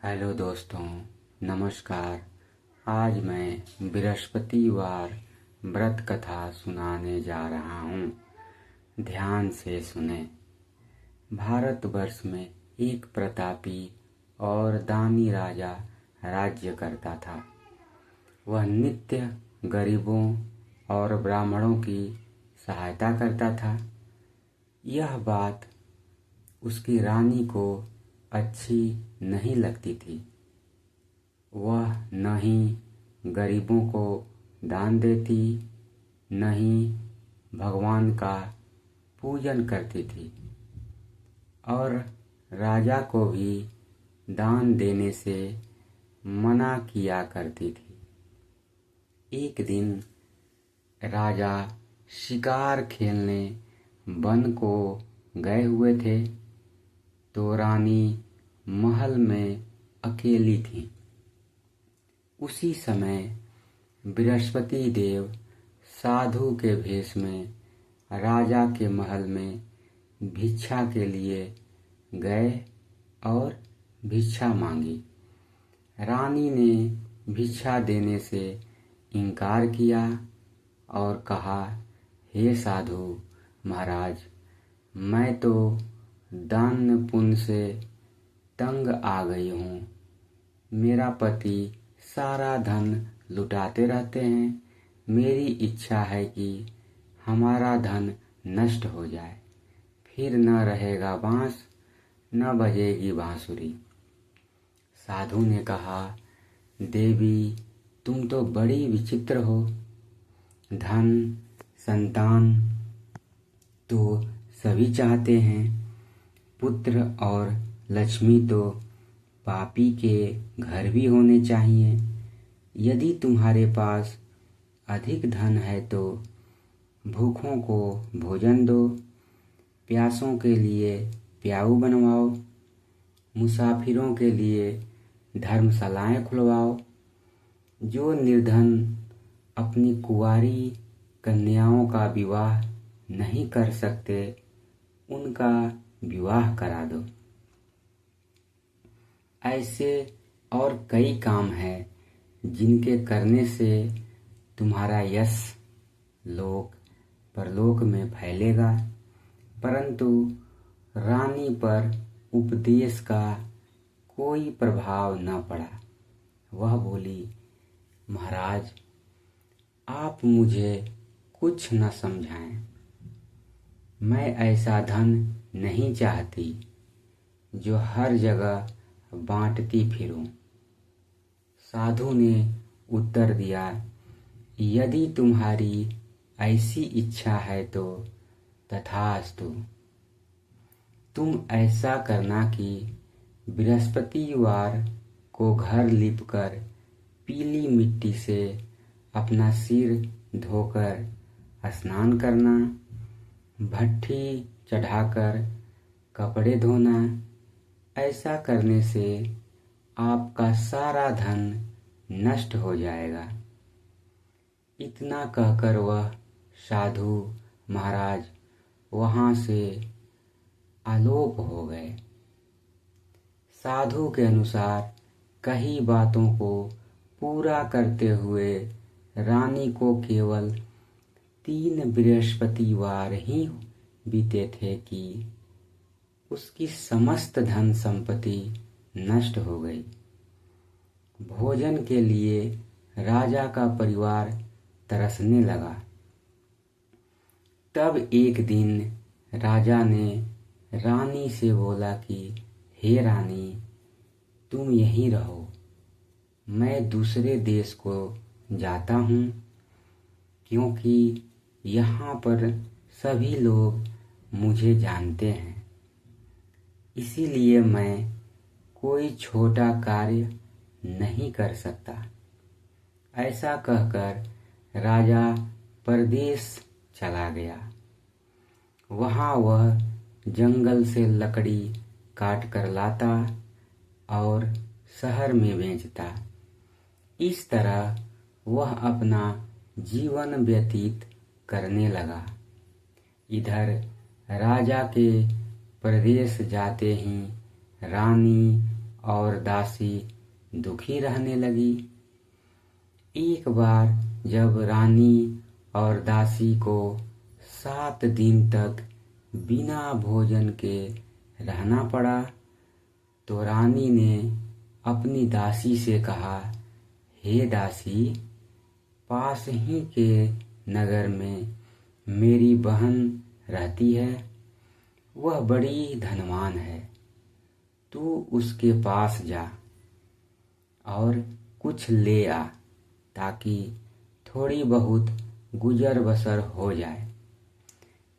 Hello दोस्तों, नमस्कार। आज मैं बृहस्पतिवार व्रत कथा सुनाने जा रहा हूँ। ध्यान से सुने। भारतवर्ष में एक प्रतापी और दानी राजा राज्य करता था। वह नित्य गरीबों और ब्राह्मणों की सहायता करता था। यह बात उसकी रानी को अच्छी नहीं लगती थी। वह न ही गरीबों को दान देती, न ही भगवान का पूजन करती थी और राजा को भी दान देने से मना किया करती थी। एक दिन राजा शिकार खेलने वन को गए हुए थे तो रानी महल में अकेली थी। उसी समय बृहस्पति देव साधु के भेष में राजा के महल में भिक्षा के लिए गए और भिक्षा मांगी। रानी ने भिक्षा देने से इनकार किया और कहा, हे साधु महाराज, मैं तो दान पुण्य से तंग आ गई हूँ। मेरा पति सारा धन लुटाते रहते हैं। मेरी इच्छा है कि हमारा धन नष्ट हो जाए, फिर न रहेगा बांस, न बजेगी बांसुरी। साधु ने कहा, देवी, तुम तो बड़ी विचित्र हो। धन संतान तो सभी चाहते हैं, पुत्र और लक्ष्मी तो पापी के घर भी होने चाहिए। यदि तुम्हारे पास अधिक धन है तो भूखों को भोजन दो, प्यासों के लिए प्याऊ बनवाओ, मुसाफिरों के लिए धर्मशालाएं खुलवाओ। जो निर्धन अपनी कुंवारी कन्याओं का विवाह नहीं कर सकते, उनका विवाह करा दो। ऐसे और कई काम हैं जिनके करने से तुम्हारा यश लोक परलोक में फैलेगा। परंतु रानी पर उपदेश का कोई प्रभाव न पड़ा। वह बोली, महाराज, आप मुझे कुछ न समझाएं। मैं ऐसा धन नहीं चाहती जो हर जगह बांटती फिरूं। साधु ने उत्तर दिया, यदि तुम्हारी ऐसी इच्छा है तो तथास्तु। तुम ऐसा करना कि बृहस्पतिवार को घर लीपकर पीली मिट्टी से अपना सिर धोकर स्नान करना, भट्ठी चढ़ाकर कपड़े धोना। ऐसा करने से आपका सारा धन नष्ट हो जाएगा। इतना कहकर वह साधु महाराज वहां से आलोप हो गए। साधु के अनुसार कई बातों को पूरा करते हुए रानी को केवल 3 बृहस्पतिवार ही बीते थे कि उसकी समस्त धन संपत्ति नष्ट हो गई। भोजन के लिए राजा का परिवार तरसने लगा। तब एक दिन राजा ने रानी से बोला कि हे रानी, तुम यहीं रहो, मैं दूसरे देश को जाता हूँ, क्योंकि यहाँ पर सभी लोग मुझे जानते हैं। इसीलिए मैं कोई छोटा कार्य नहीं कर सकता। ऐसा कहकर राजा परदेश चला गया। वहाँ वह जंगल से लकड़ी काट कर लाता और शहर में बेचता। इस तरह वह अपना जीवन व्यतीत करने लगा। इधर राजा के प्रदेश जाते ही रानी और दासी दुखी रहने लगी। एक बार जब रानी और दासी को 7 दिन तक बिना भोजन के रहना पड़ा, तो रानी ने अपनी दासी से कहा, हे दासी, पास ही के नगर में मेरी बहन रहती है, वह बड़ी धनवान है। तू उसके पास जा और कुछ ले आ, ताकि थोड़ी बहुत गुजर बसर हो जाए।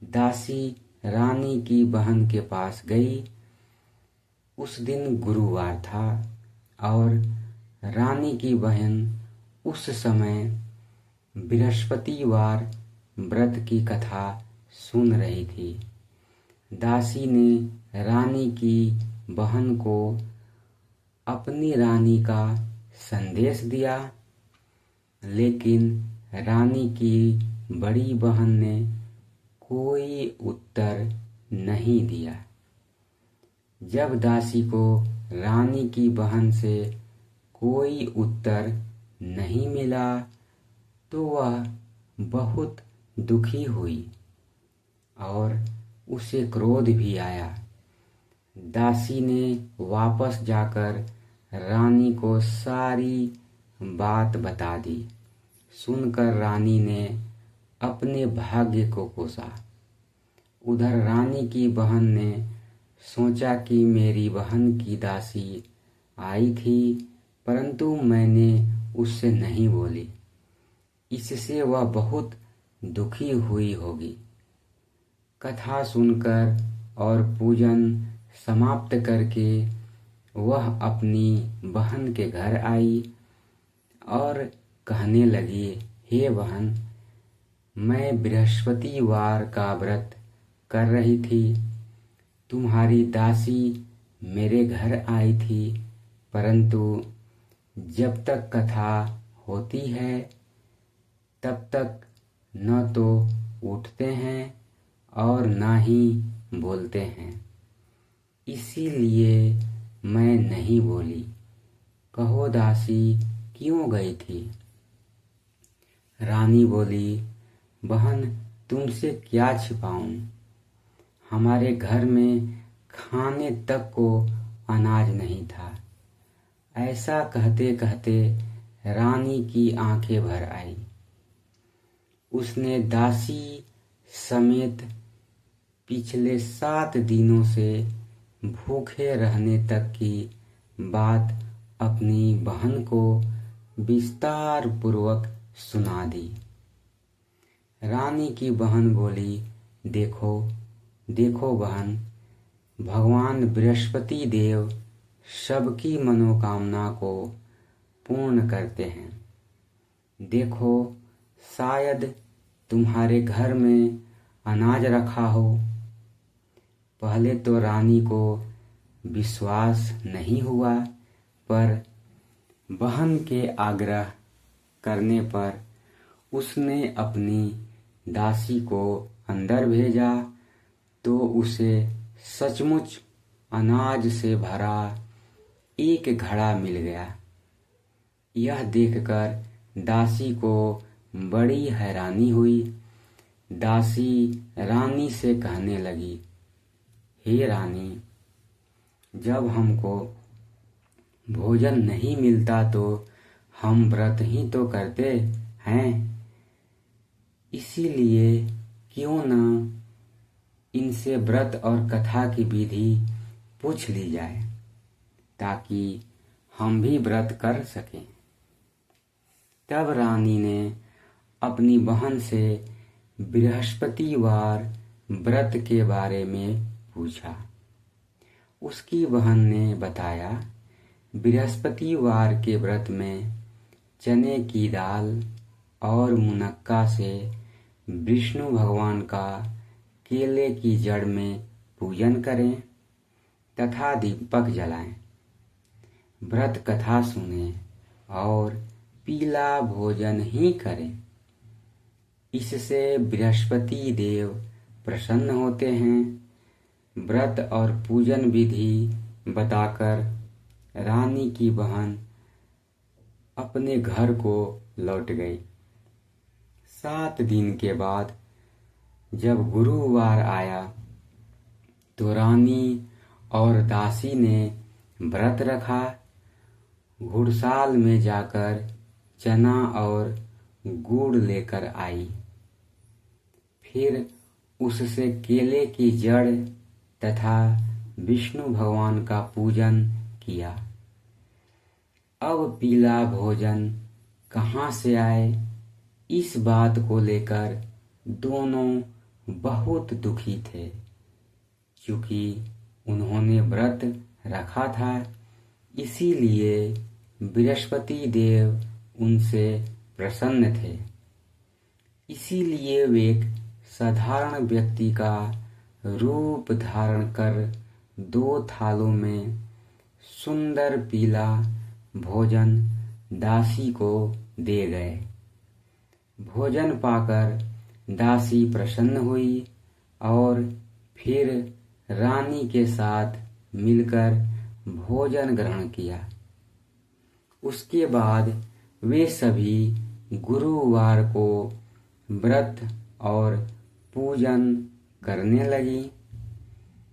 दासी रानी की बहन के पास गई। उस दिन गुरुवार था और रानी की बहन उस समय बृहस्पतिवार व्रत की कथा सुन रही थी। दासी ने रानी की बहन को अपनी रानी का संदेश दिया, लेकिन रानी की बड़ी बहन ने कोई उत्तर नहीं दिया। जब दासी को रानी की बहन से कोई उत्तर नहीं मिला, तो वह बहुत दुखी हुई और उसे क्रोध भी आया। दासी ने वापस जाकर रानी को सारी बात बता दी। सुनकर रानी ने अपने भाग्य को कोसा। उधर रानी की बहन ने सोचा कि मेरी बहन की दासी आई थी, परंतु मैंने उससे नहीं बोली, इससे वह बहुत दुखी हुई होगी। कथा सुनकर और पूजन समाप्त करके वह अपनी बहन के घर आई और कहने लगी, हे बहन, मैं बृहस्पतिवार का व्रत कर रही थी। तुम्हारी दासी मेरे घर आई थी, परंतु जब तक कथा होती है तब तक न तो उठते हैं और न ही बोलते हैं, इसीलिए मैं नहीं बोली। कहो दासी क्यों गई थी? रानी बोली, बहन, तुमसे क्या छिपाऊं? हमारे घर में खाने तक को अनाज नहीं था। ऐसा कहते कहते रानी की आंखें भर आई। उसने दासी समेत पिछले 7 दिनों से भूखे रहने तक की बात अपनी बहन को विस्तार पूर्वक सुना दी। रानी की बहन बोली, देखो देखो बहन, भगवान बृहस्पति देव सबकी मनोकामना को पूर्ण करते हैं। देखो, शायद तुम्हारे घर में अनाज रखा हो। पहले तो रानी को विश्वास नहीं हुआ, पर बहन के आग्रह करने पर उसने अपनी दासी को अंदर भेजा, तो उसे सचमुच अनाज से भरा एक घड़ा मिल गया। यह देखकर दासी को बड़ी हैरानी हुई। दासी रानी से कहने लगी, हे रानी, जब हमको भोजन नहीं मिलता तो हम व्रत ही तो करते हैं, इसीलिए क्यों न इनसे व्रत और कथा की विधि पूछ ली जाए, ताकि हम भी व्रत कर सकें। तब रानी ने अपनी बहन से बृहस्पतिवार व्रत के बारे में पूछा। उसकी बहन ने बताया, बृहस्पतिवार के व्रत में चने की दाल और मुनक्का से विष्णु भगवान का केले की जड़ में पूजन करें तथा दीपक जलाएं, व्रत कथा सुनें और पीला भोजन ही करें। इससे बृहस्पति देव प्रसन्न होते हैं। व्रत और पूजन विधि बताकर रानी की बहन अपने घर को लौट गई। 7 दिन के बाद जब गुरुवार आया तो रानी और दासी ने व्रत रखा। घुड़साल में जाकर चना और गुड़ लेकर आई। फिर उससे केले की जड़ तथा विष्णु भगवान का पूजन किया। अब पीला भोजन कहाँ से आए, इस बात को लेकर दोनों बहुत दुखी थे। क्योंकि उन्होंने व्रत रखा था, इसीलिए बृहस्पति देव उनसे प्रसन्न थे। इसीलिए वे एक साधारण व्यक्ति का रूप धारण कर 2 थालों में सुंदर पीला भोजन दासी को दे गए। भोजन पाकर दासी प्रसन्न हुई और फिर रानी के साथ मिलकर भोजन ग्रहण किया। उसके बाद वे सभी गुरुवार को व्रत और पूजन करने लगी।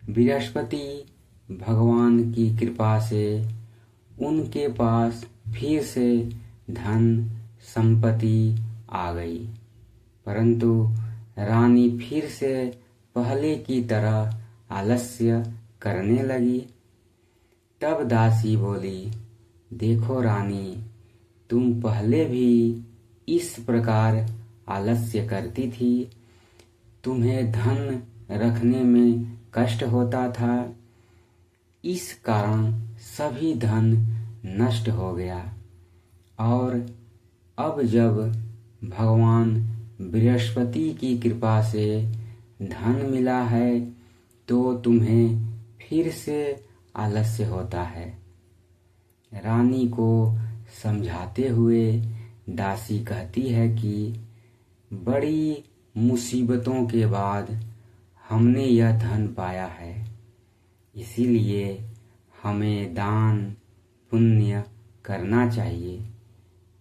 बृहस्पति भगवान की कृपा से उनके पास फिर से धन संपत्ति आ गई, परंतु रानी फिर से पहले की तरह आलस्य करने लगी। तब दासी बोली, देखो रानी, तुम पहले भी इस प्रकार आलस्य करती थी। तुम्हें धन रखने में कष्ट होता था, इस कारण सभी धन नष्ट हो गया। और अब जब भगवान बृहस्पति की कृपा से धन मिला है तो तुम्हें फिर से आलस्य होता है। रानी को समझाते हुए दासी कहती है कि बड़ी मुसीबतों के बाद हमने यह धन पाया है, इसीलिए हमें दान पुण्य करना चाहिए।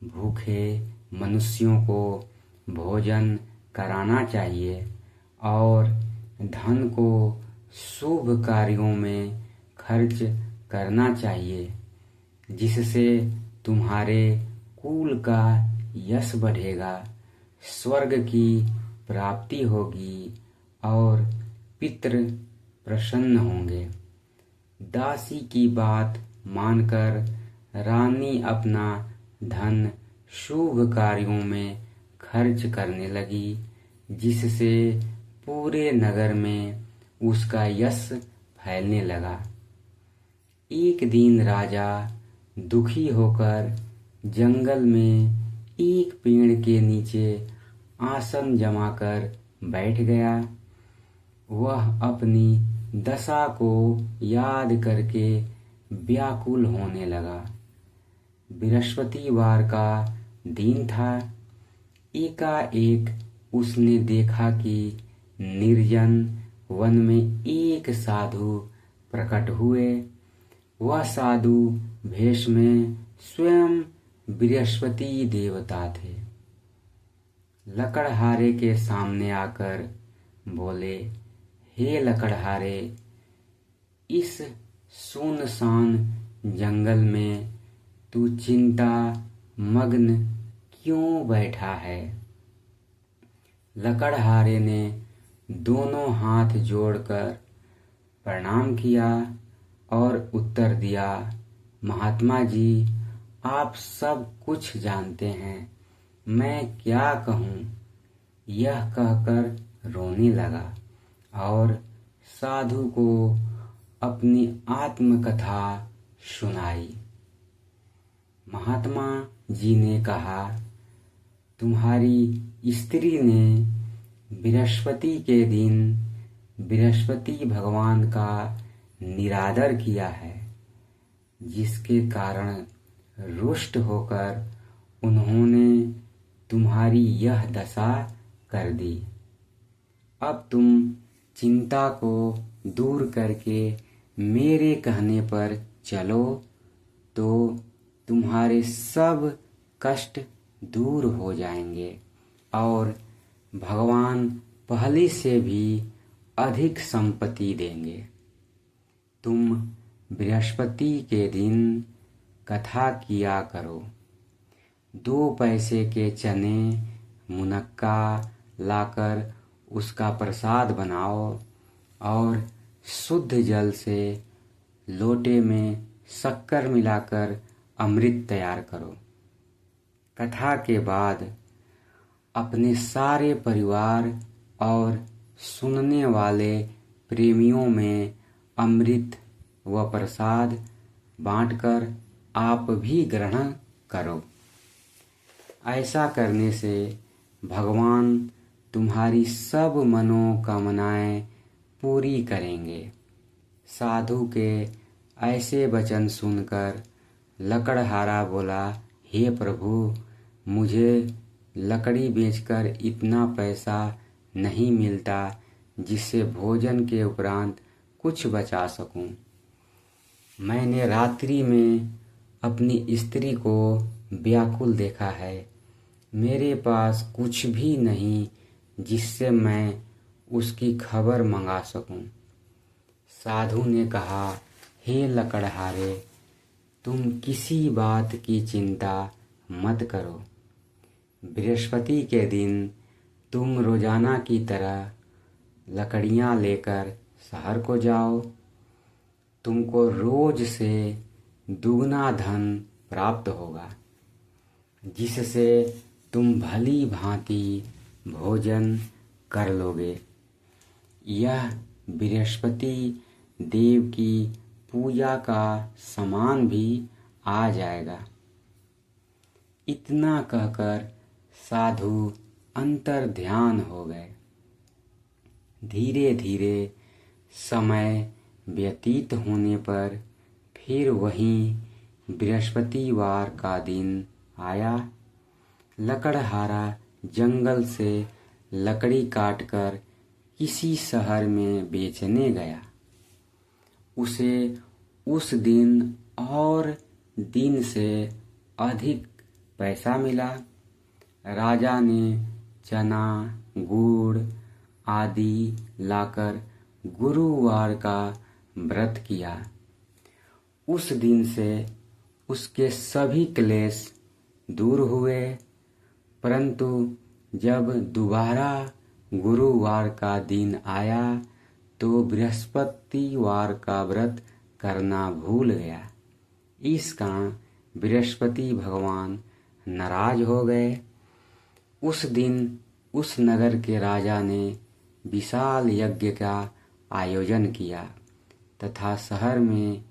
भूखे मनुष्यों को भोजन कराना चाहिए और धन को शुभ कार्यों में खर्च करना चाहिए, जिससे तुम्हारे कुल का यश बढ़ेगा, स्वर्ग की प्राप्ति होगी और पितृ प्रसन्न होंगे। दासी की बात मानकर रानी अपना धन शुभ कार्यों में खर्च करने लगी, जिससे पूरे नगर में उसका यश फैलने लगा। एक दिन राजा दुखी होकर जंगल में एक पेड़ के नीचे आसन जमाकर बैठ गया। वह अपनी दशा को याद करके व्याकुल होने लगा। बृहस्पतिवार का दिन था। एकाएक उसने देखा कि निर्जन वन में एक साधु प्रकट हुए। वह साधु भेष में स्वयं बृहस्पति देवता थे। लकड़हारे के सामने आकर बोले, हे लकड़हारे, इस सुनसान जंगल में तू चिंता मग्न क्यों बैठा है? लकड़हारे ने दोनों हाथ जोड़कर प्रणाम किया और उत्तर दिया, महात्मा जी, आप सब कुछ जानते हैं, मैं क्या कहूँ? यह कहकर रोने लगा और साधु को अपनी आत्मकथा सुनाई। महात्मा जी ने कहा, तुम्हारी स्त्री ने बृहस्पति के दिन बृहस्पति भगवान का निरादर किया है, जिसके कारण रुष्ट होकर उन्होंने तुम्हारी यह दशा कर दी। अब तुम चिंता को दूर करके मेरे कहने पर चलो तो तुम्हारे सब कष्ट दूर हो जाएंगे और भगवान पहले से भी अधिक संपत्ति देंगे। तुम बृहस्पति के दिन कथा किया करो। 2 पैसे के चने मुनक्का लाकर उसका प्रसाद बनाओ और शुद्ध जल से लोटे में शक्कर मिलाकर अमृत तैयार करो। कथा के बाद अपने सारे परिवार और सुनने वाले प्रेमियों में अमृत व प्रसाद बांटकर आप भी ग्रहण करो। ऐसा करने से भगवान तुम्हारी सब मनोकामनाएं पूरी करेंगे। साधु के ऐसे वचन सुनकर लकड़हारा बोला, हे प्रभु, मुझे लकड़ी बेचकर इतना पैसा नहीं मिलता जिससे भोजन के उपरांत कुछ बचा सकूं। मैंने रात्रि में अपनी स्त्री को व्याकुल देखा है। मेरे पास कुछ भी नहीं जिससे मैं उसकी खबर मंगा सकूं। साधु ने कहा, हे लकड़हारे, तुम किसी बात की चिंता मत करो। बृहस्पति के दिन तुम रोजाना की तरह लकड़ियां लेकर शहर को जाओ। तुमको रोज से दुगना धन प्राप्त होगा, जिससे तुम भली भांति भोजन कर लोगे। यह बृहस्पति देव की पूजा का सामान भी आ जाएगा। इतना कहकर साधु अंतर ध्यान हो गए। धीरे धीरे समय व्यतीत होने पर फिर वहीं बृहस्पतिवार का दिन आया। लकड़हारा जंगल से लकड़ी काटकर किसी शहर में बेचने गया। उसे उस दिन और दिन से अधिक पैसा मिला। राजा ने चना, गुड़ आदि लाकर गुरुवार का व्रत किया। उस दिन से उसके सभी क्लेश दूर हुए। परंतु जब दोबारा गुरुवार का दिन आया तो बृहस्पतिवार का व्रत करना भूल गया। इस कारण बृहस्पति भगवान नाराज हो गए। उस दिन उस नगर के राजा ने विशाल यज्ञ का आयोजन किया तथा शहर में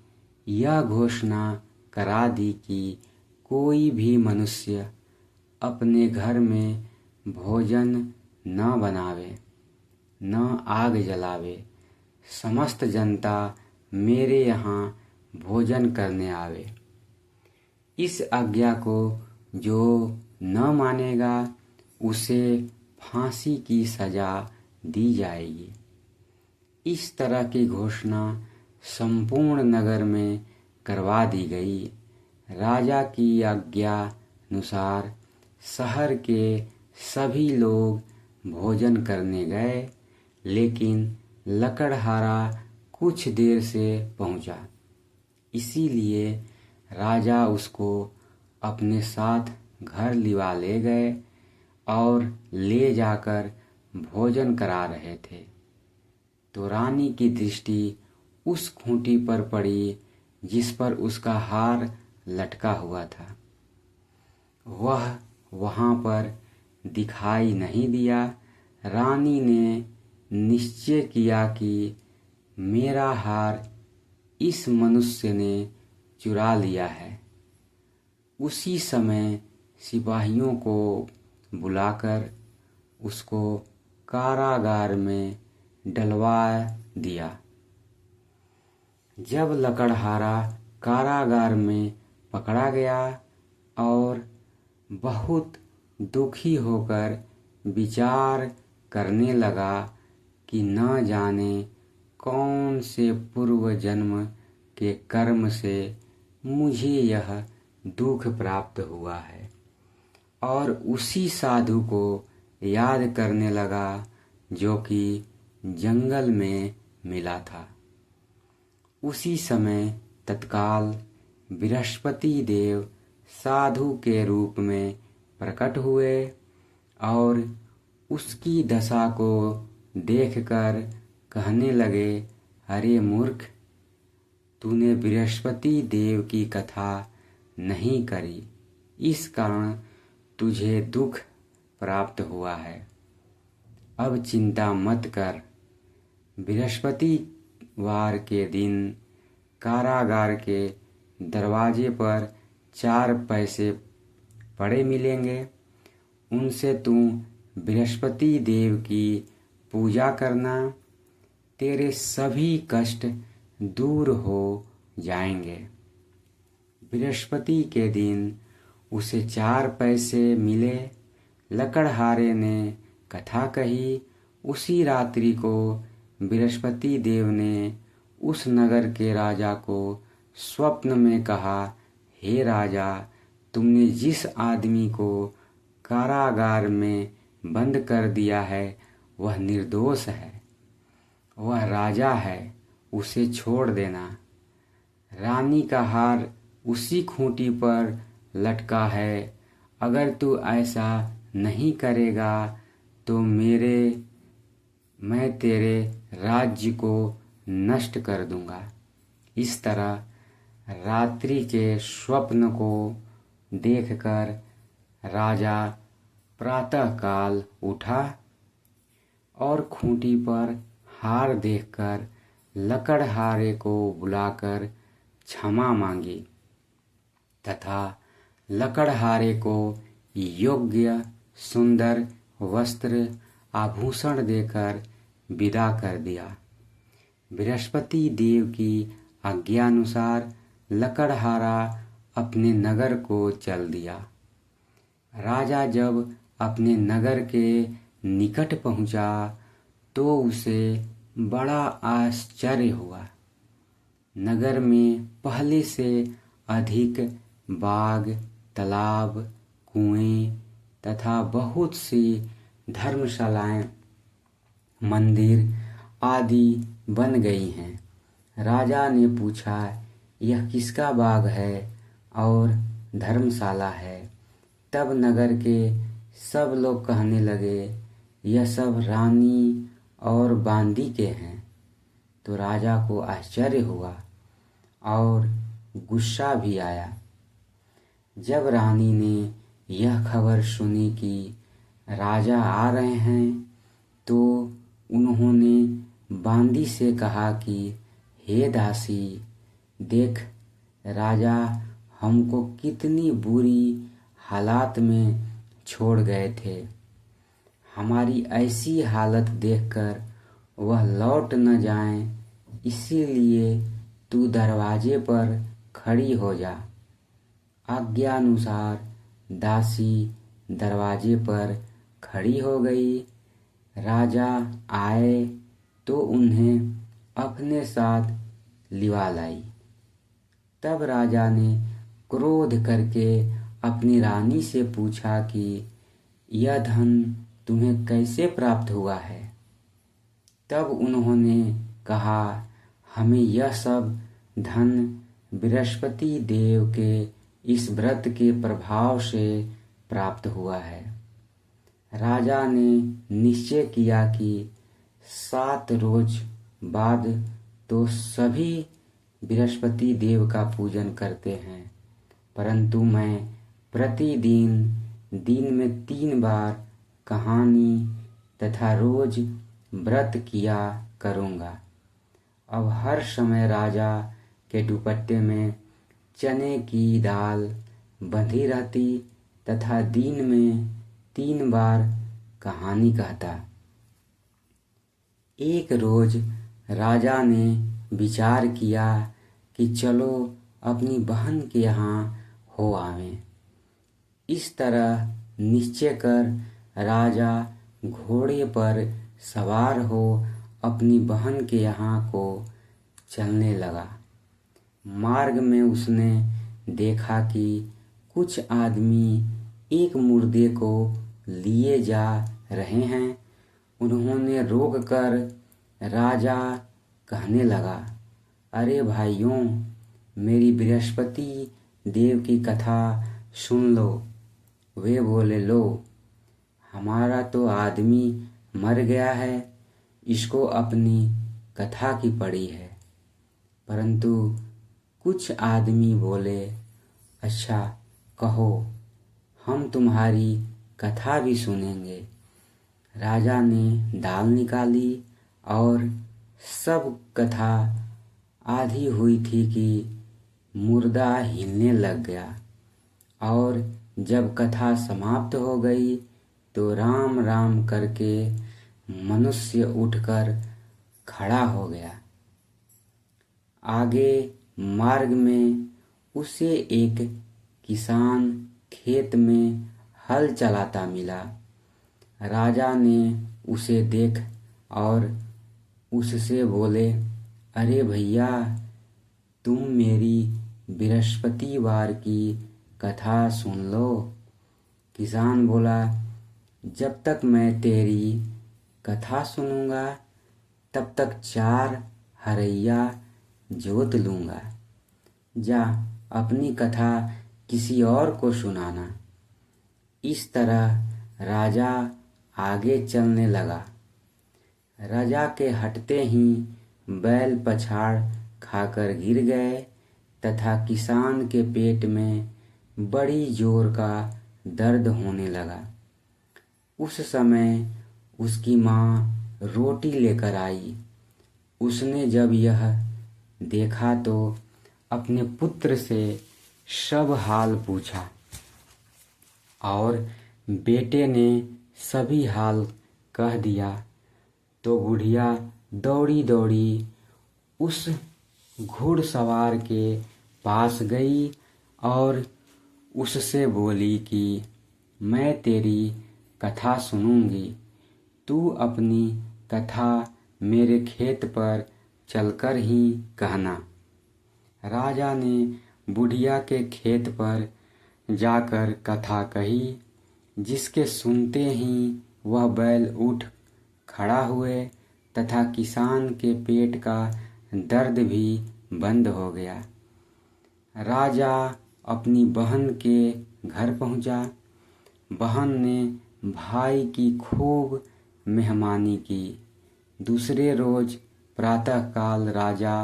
यह घोषणा करा दी कि कोई भी मनुष्य अपने घर में भोजन न बनावे, न आग जलावे। समस्त जनता मेरे यहाँ भोजन करने आवे। इस आज्ञा को जो न मानेगा उसे फांसी की सजा दी जाएगी। इस तरह की घोषणा संपूर्ण नगर में करवा दी गई। राजा की आज्ञा अनुसार शहर के सभी लोग भोजन करने गए, लेकिन लकड़हारा कुछ देर से पहुंचा। इसीलिए राजा उसको अपने साथ घर लिवा ले गए और ले जाकर भोजन करा रहे थे तो रानी की दृष्टि उस खूंटी पर पड़ी जिस पर उसका हार लटका हुआ था। वह वहां पर दिखाई नहीं दिया। रानी ने निश्चय किया कि मेरा हार इस मनुष्य ने चुरा लिया है। उसी समय सिपाहियों को बुलाकर उसको कारागार में डलवा दिया। जब लकड़हारा कारागार में पकड़ा गया और बहुत दुखी होकर विचार करने लगा कि न जाने कौन से पूर्व जन्म के कर्म से मुझे यह दुख प्राप्त हुआ है। और उसी साधु को याद करने लगा जो कि जंगल में मिला था। उसी समय तत्काल बृहस्पति देव साधु के रूप में प्रकट हुए और उसकी दशा को देखकर कहने लगे, अरे मूर्ख, तूने बृहस्पति देव की कथा नहीं करी, इस कारण तुझे दुख प्राप्त हुआ है। अब चिंता मत कर। बृहस्पतिवार के दिन कारागार के दरवाजे पर 4 पैसे पड़े मिलेंगे। उनसे तू बृहस्पति देव की पूजा करना, तेरे सभी कष्ट दूर हो जाएंगे। बृहस्पति के दिन उसे 4 पैसे मिले। लकड़हारे ने कथा कही। उसी रात्रि को बृहस्पति देव ने उस नगर के राजा को स्वप्न में कहा, हे राजा, तुमने जिस आदमी को कारागार में बंद कर दिया है वह निर्दोष है, वह राजा है, उसे छोड़ देना। रानी का हार उसी खूंटी पर लटका है। अगर तू ऐसा नहीं करेगा तो मैं तेरे राज्य को नष्ट कर दूंगा। इस तरह रात्रि के स्वप्न को देखकर राजा प्रातःकाल उठा और खूंटी पर हार देखकर लकड़हारे को बुलाकर क्षमा मांगी तथा लकड़हारे को योग्य सुंदर वस्त्र आभूषण देकर विदा कर दिया। बृहस्पति देव की आज्ञानुसार लकड़हारा अपने नगर को चल दिया। राजा जब अपने नगर के निकट पहुंचा तो उसे बड़ा आश्चर्य हुआ। नगर में पहले से अधिक बाग, तालाब, कुएं तथा बहुत सी धर्मशालाएं, मंदिर आदि बन गई हैं। राजा ने पूछा, यह किसका बाग है और धर्मशाला है? तब नगर के सब लोग कहने लगे, यह सब रानी और बांदी के हैं। तो राजा को आश्चर्य हुआ और गुस्सा भी आया। जब रानी ने यह खबर सुनी कि राजा आ रहे हैं तो उन्होंने बांदी से कहा कि हे दासी, देख, राजा हमको कितनी बुरी हालात में छोड़ गए थे। हमारी ऐसी हालत देखकर वह लौट न जाएं, इसीलिए तू दरवाजे पर खड़ी हो जा। आज्ञानुसार दासी दरवाजे पर खड़ी हो गई। राजा आए तो उन्हें अपने साथ लिवा लाई। तब राजा ने क्रोध करके अपनी रानी से पूछा कि यह धन तुम्हें कैसे प्राप्त हुआ है? तब उन्होंने कहा, हमें यह सब धन बृहस्पति देव के इस व्रत के प्रभाव से प्राप्त हुआ है। राजा ने निश्चय किया कि 7 रोज बाद तो सभी बृहस्पति देव का पूजन करते हैं, परंतु मैं प्रतिदिन दिन में 3 बार कहानी तथा रोज व्रत किया करूँगा। अब हर समय राजा के दुपट्टे में चने की दाल बंधी रहती तथा दिन में 3 बार कहानी कहता। एक रोज राजा ने विचार किया कि चलो अपनी बहन के यहाँ हो आवें। इस तरह निश्चय कर राजा घोड़े पर सवार हो अपनी बहन के यहाँ को चलने लगा। मार्ग में उसने देखा कि कुछ आदमी एक मुर्दे को लिए जा रहे हैं। उन्होंने रोक कर राजा कहने लगा, अरे भाइयों, मेरी बृहस्पति देव की कथा सुन लो। वे बोले, लो, हमारा तो आदमी मर गया है, इसको अपनी कथा की पड़ी है। परंतु कुछ आदमी बोले, अच्छा कहो, हम तुम्हारी कथा भी सुनेंगे। राजा ने दाल निकाली और सब कथा आधी हुई थी कि मुर्दा हिलने लग गया, और जब कथा समाप्त हो गई तो राम राम करके मनुष्य उठकर खड़ा हो गया। आगे मार्ग में उसे एक किसान खेत में हल चलाता मिला। राजा ने उसे देख और उससे बोले, अरे भैया, तुम मेरी बृहस्पतिवार की कथा सुन लो। किसान बोला, जब तक मैं तेरी कथा सुनूंगा तब तक 4 हरैया जोत लूंगा। जा अपनी कथा किसी और को सुनाना। इस तरह राजा आगे चलने लगा। राजा के हटते ही बैल पछाड़ खाकर गिर गए तथा किसान के पेट में बड़ी जोर का दर्द होने लगा। उस समय उसकी माँ रोटी लेकर आई। उसने जब यह देखा तो अपने पुत्र से सब हाल पूछा और बेटे ने सभी हाल कह दिया तो बुढ़िया दौड़ी दौड़ी उस घुड़सवार के पास गई और उससे बोली कि मैं तेरी कथा सुनूंगी, तू अपनी कथा मेरे खेत पर चलकर ही कहना। राजा ने बुढ़िया के खेत पर जाकर कथा कही, जिसके सुनते ही वह बैल उठ खड़ा हुए तथा किसान के पेट का दर्द भी बंद हो गया। राजा अपनी बहन के घर पहुंचा। बहन ने भाई की खूब मेहमानी की। दूसरे रोज प्रातःकाल राजा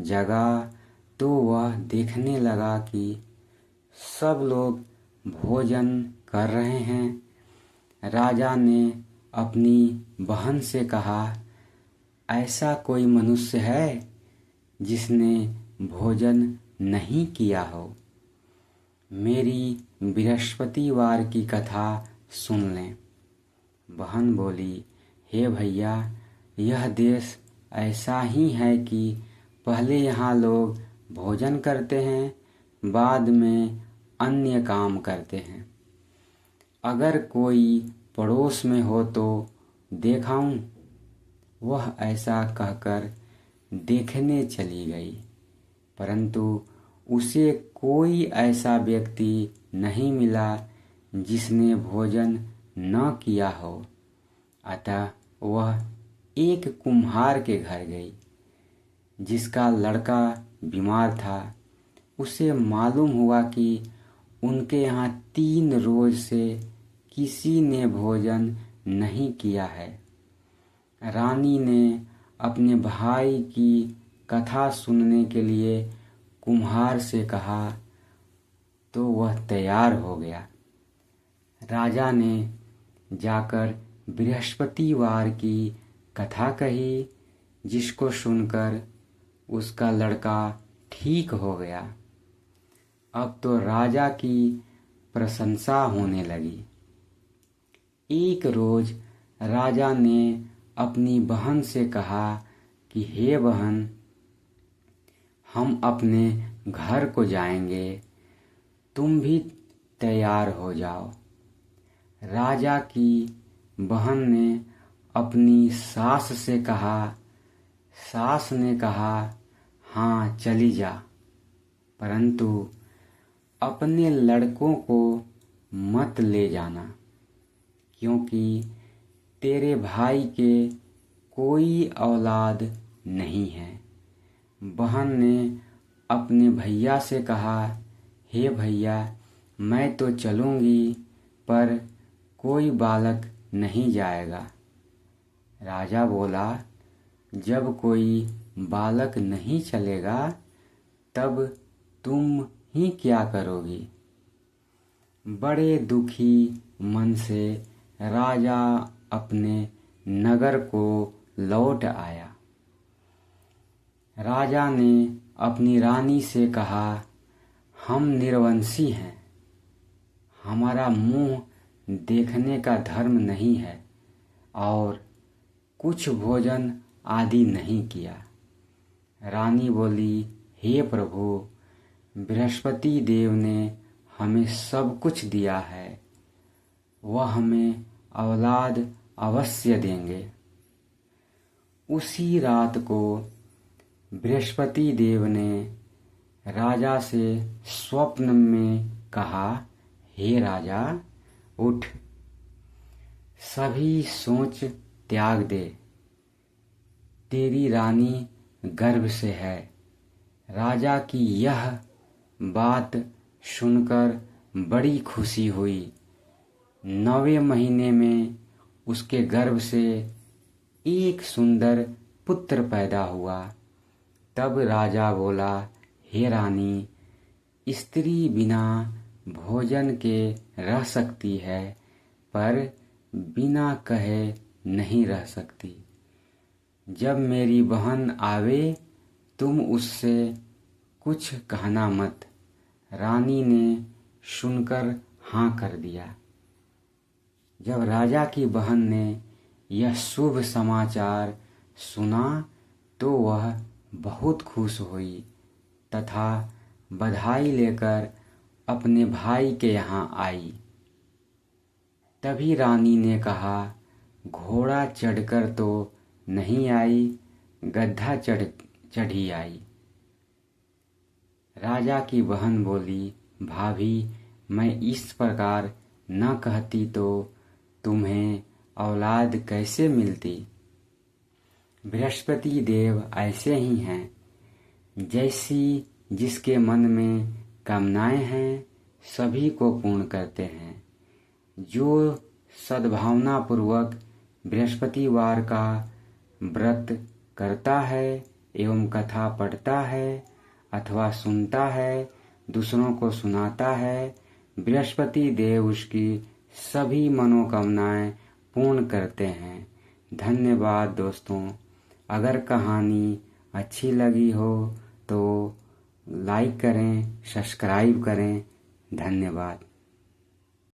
जगा तो वह देखने लगा कि सब लोग भोजन कर रहे हैं। राजा ने अपनी बहन से कहा, ऐसा कोई मनुष्य है जिसने भोजन नहीं किया हो? मेरी बृहस्पतिवार की कथा सुन लें। बहन बोली, हे भैया, यह देश ऐसा ही है कि पहले यहाँ लोग भोजन करते हैं, बाद में अन्य काम करते हैं। अगर कोई पड़ोस में हो तो देखाऊं। वह ऐसा कहकर देखने चली गई, परंतु उसे कोई ऐसा व्यक्ति नहीं मिला जिसने भोजन न किया हो। अतः वह एक कुम्हार के घर गई, जिसका लड़का बीमार था। उसे मालूम हुआ कि उनके यहाँ 3 रोज से किसी ने भोजन नहीं किया है। रानी ने अपने भाई की कथा सुनने के लिए कुम्हार से कहा तो वह तैयार हो गया। राजा ने जाकर बृहस्पतिवार की कथा कही, जिसको सुनकर उसका लड़का ठीक हो गया। अब तो राजा की प्रशंसा होने लगी। एक रोज राजा ने अपनी बहन से कहा कि हे बहन, हम अपने घर को जाएंगे, तुम भी तैयार हो जाओ। राजा की बहन ने अपनी सास से कहा। सास ने कहा, हाँ चली जा। परंतु अपने लड़कों को मत ले जाना, क्योंकि तेरे भाई के कोई औलाद नहीं है। बहन ने अपने भैया से कहा, हे भैया, मैं तो चलूंगी, पर कोई बालक नहीं जाएगा। राजा बोला, जब कोई बालक नहीं चलेगा तब तुम ही क्या करोगी? बड़े दुखी मन से राजा अपने नगर को लौट आया। राजा ने अपनी रानी से कहा, हम निर्वंशी हैं, हमारा मुंह देखने का धर्म नहीं है और कुछ भोजन आदि नहीं किया। रानी बोली, हे प्रभु, बृहस्पति देव ने हमें सब कुछ दिया है, वह हमें औलाद अवश्य देंगे। उसी रात को बृहस्पति देव ने राजा से स्वप्न में कहा, हे राजा, उठ, सभी सोच त्याग दे, तेरी रानी गर्भ से है। राजा की यह बात सुनकर बड़ी खुशी हुई। 9वें महीने में उसके गर्भ से एक सुंदर पुत्र पैदा हुआ। तब राजा बोला, हे रानी, स्त्री बिना भोजन के रह सकती है, पर बिना कहे नहीं रह सकती। जब मेरी बहन आवे तुम उससे कुछ कहना मत। रानी ने सुनकर हाँ कर दिया। जब राजा की बहन ने यह शुभ समाचार सुना तो वह बहुत खुश हुई तथा बधाई लेकर अपने भाई के यहाँ आई। तभी रानी ने कहा, घोड़ा चढ़कर तो नहीं आई, गधा चढ़ी आई। राजा की बहन बोली, भाभी, मैं इस प्रकार न कहती तो तुम्हें औलाद कैसे मिलती? बृहस्पति देव ऐसे ही हैं, जैसी जिसके मन में कामनाएं हैं सभी को पूर्ण करते हैं। जो सद्भावना पूर्वक बृहस्पतिवार का व्रत करता है एवं कथा पढ़ता है अथवा सुनता है, दूसरों को सुनाता है, बृहस्पति देव उसकी सभी मनोकामनाएं पूर्ण करते हैं। धन्यवाद दोस्तों। अगर कहानी अच्छी लगी हो तो लाइक करें, सब्सक्राइब करें। धन्यवाद।